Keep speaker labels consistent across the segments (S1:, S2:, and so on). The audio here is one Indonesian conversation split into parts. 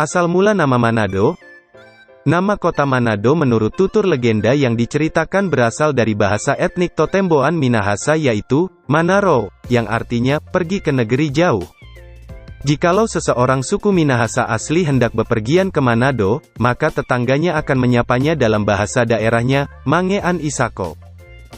S1: Asal mula nama Manado. Nama kota Manado menurut tutur legenda yang diceritakan berasal dari bahasa etnik Totemboan Minahasa yaitu, Manaro, yang artinya, pergi ke negeri jauh. Jikalau seseorang suku Minahasa asli hendak bepergian ke Manado, maka tetangganya akan menyapanya dalam bahasa daerahnya, Mangean Isako.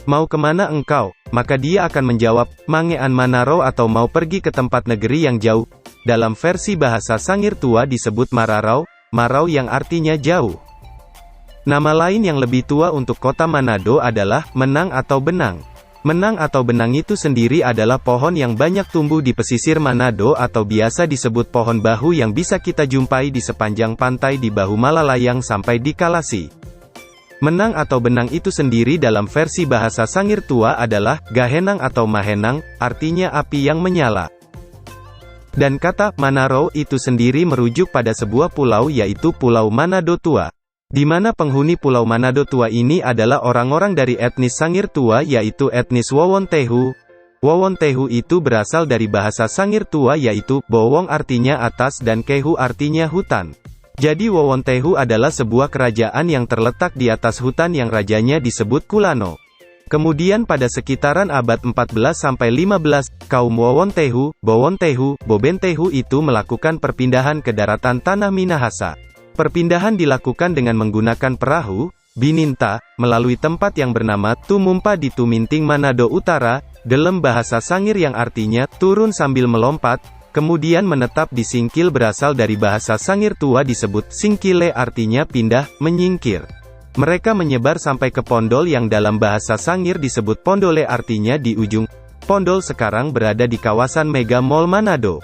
S1: Mau kemana engkau? Maka dia akan menjawab, Mangean Manaro atau mau pergi ke tempat negeri yang jauh. Dalam versi bahasa Sangir tua disebut Mararau, Marau yang artinya jauh. Nama lain yang lebih tua untuk kota Manado adalah, Menang atau Benang. Menang atau Benang itu sendiri adalah pohon yang banyak tumbuh di pesisir Manado atau biasa disebut pohon bahu yang bisa kita jumpai di sepanjang pantai di Bahu Malalayang sampai di Kalasi. Menang atau Benang itu sendiri dalam versi bahasa Sangir tua adalah, Gahenang atau Mahenang, artinya api yang menyala. Dan kata, Manaro itu sendiri merujuk pada sebuah pulau yaitu Pulau Manado Tua. Di mana penghuni Pulau Manado Tua ini adalah orang-orang dari etnis Sangir tua yaitu etnis Wowontehu. Wowontehu itu berasal dari bahasa Sangir tua yaitu, Bowong artinya atas dan Kehu artinya hutan. Jadi Wowontehu adalah sebuah kerajaan yang terletak di atas hutan yang rajanya disebut Kulano. Kemudian pada sekitaran abad 14–15, kaum Wowontehu, Bowontehu, Bobentehu itu melakukan perpindahan ke daratan tanah Minahasa. Perpindahan dilakukan dengan menggunakan perahu, bininta, melalui tempat yang bernama Tumumpa di Tuminting Manado Utara, dalam bahasa Sangir yang artinya, turun sambil melompat, kemudian menetap di Singkil berasal dari bahasa Sangir tua disebut, Singkile artinya pindah, menyingkir. Mereka menyebar sampai ke Pondol yang dalam bahasa Sangir disebut Pondole artinya di ujung. Pondol sekarang berada di kawasan Mega Mall Manado.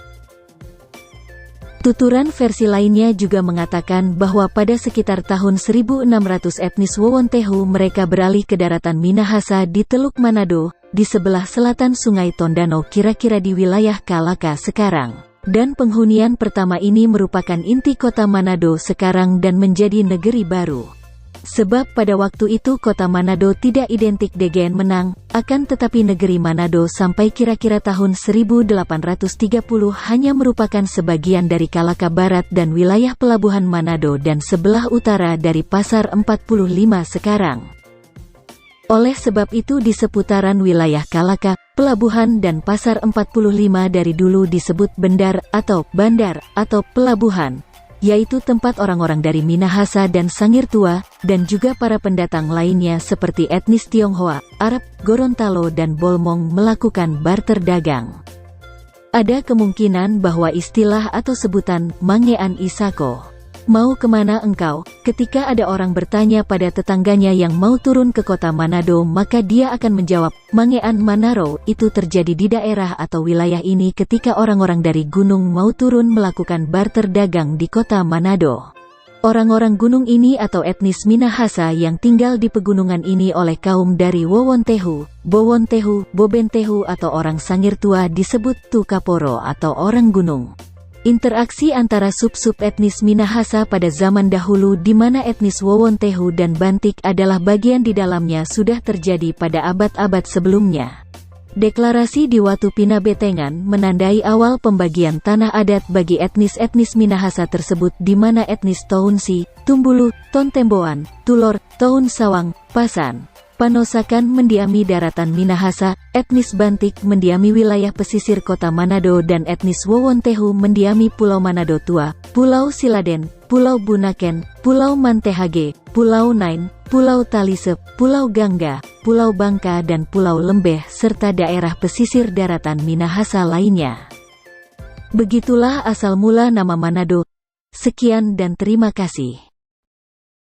S2: Tuturan versi lainnya juga mengatakan bahwa pada sekitar tahun 1600 etnis Wowontehu mereka beralih ke daratan Minahasa di Teluk Manado, di sebelah selatan Sungai Tondano kira-kira di wilayah Kalaka sekarang. Dan penghunian pertama ini merupakan inti kota Manado sekarang dan menjadi negeri baru. Sebab pada waktu itu kota Manado tidak identik dengan Menang, akan tetapi negeri Manado sampai kira-kira tahun 1830 hanya merupakan sebagian dari Kalaka Barat dan wilayah pelabuhan Manado dan sebelah utara dari Pasar 45 sekarang. Oleh sebab itu di seputaran wilayah Kalaka, pelabuhan dan Pasar 45 dari dulu disebut Bendar atau Bandar atau Pelabuhan, yaitu tempat orang-orang dari Minahasa dan Sangir tua, dan juga para pendatang lainnya seperti etnis Tionghoa, Arab, Gorontalo dan Bolmong melakukan barter dagang. Ada kemungkinan bahwa istilah atau sebutan, Mangean Isako, mau kemana engkau, ketika ada orang bertanya pada tetangganya yang mau turun ke kota Manado maka dia akan menjawab, Mangean Manaro, itu terjadi di daerah atau wilayah ini ketika orang-orang dari gunung mau turun melakukan barter dagang di kota Manado. Orang-orang gunung ini atau etnis Minahasa yang tinggal di pegunungan ini oleh kaum dari Wowontehu, Bowontehu, Bobentehu atau orang Sangir tua disebut Tukaporo atau orang gunung. Interaksi antara sub-sub etnis Minahasa pada zaman dahulu di mana etnis Wowontehu dan Bantik adalah bagian di dalamnya sudah terjadi pada abad-abad sebelumnya. Deklarasi di Watu Pinabetengan menandai awal pembagian tanah adat bagi etnis-etnis Minahasa tersebut di mana etnis Tounsi, Tumbulu, Tontemboan, Tulor, Toun Sawang, Pasan, Panosakan mendiami daratan Minahasa, etnis Bantik mendiami wilayah pesisir kota Manado dan etnis Wowontehu mendiami Pulau Manado Tua, Pulau Siladen, Pulau Bunaken, Pulau Mantehage, Pulau Nain, Pulau Talisep, Pulau Gangga, Pulau Bangka dan Pulau Lembeh serta daerah pesisir daratan Minahasa lainnya. Begitulah asal mula nama Manado. Sekian dan terima kasih.